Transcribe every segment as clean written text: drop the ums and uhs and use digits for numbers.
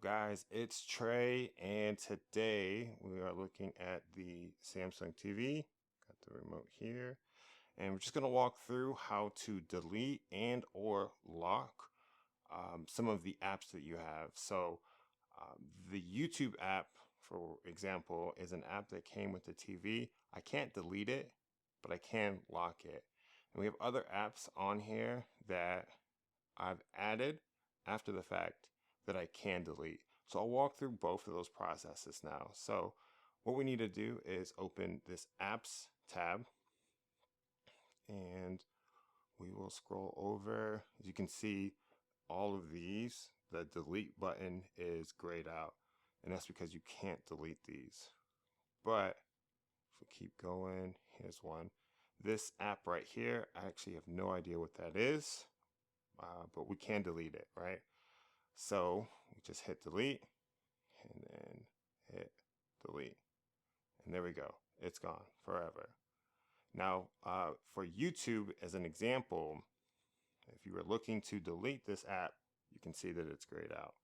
guys, it's Trey, and today we are looking at the Samsung TV. Got the remote here, and we're just going to walk through how to delete and or lock some of the apps that you have. So the YouTube app, for example, is an app that came with the TV. I can't delete it, but I can lock it. And we have other apps on here that I've added after the fact that I can delete. So I'll walk through both of those processes now. So what we need to do is open this apps tab, and we will scroll over. As you can see, all of these, the delete button is grayed out, and that's because you can't delete these. But if we keep going, here's one. This app right here, I actually have no idea what that is, but we can delete it, right? So we just hit delete and then hit delete, and there we go. It's gone forever. Now for YouTube as an example, if you were looking to delete this app, you can see that it's grayed out.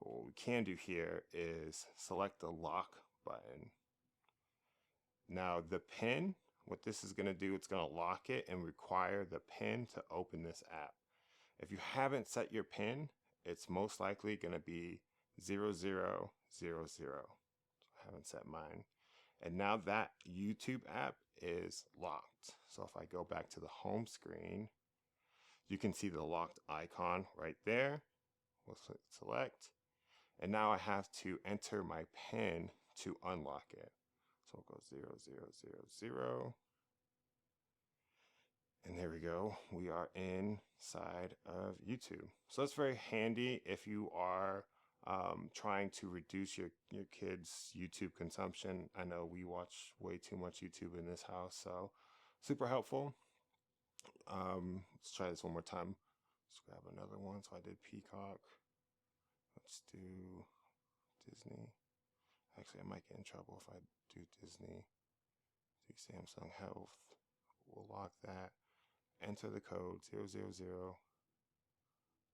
But what we can do here is select the lock button. Now the pin, what this is going to do, it's going to lock it and require the pin to open this app. If you haven't set your pin, it's most likely going to be 0000. So I haven't set mine. And now that YouTube app is locked. So if I go back to the home screen, you can see the locked icon right there. We'll select. And now I have to enter my PIN to unlock it. So we'll go 0000. And there we go. We are inside of YouTube. So it's very handy if you are trying to reduce your kids' YouTube consumption. I know we watch way too much YouTube in this house, so super helpful. Let's try this one more time. Let's grab another one. So I did Peacock. Let's do Disney. Actually, I might get in trouble if I do Disney. Do Samsung Health. We'll lock that. Enter the code 000.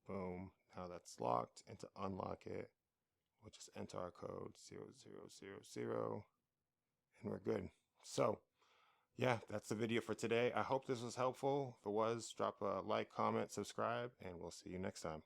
Boom. Now that's locked. And to unlock it, we'll just enter our code 0000, and we're good. So yeah, that's the video for today. I hope this was helpful. If it was, drop a like, comment, subscribe, and we'll see you next time.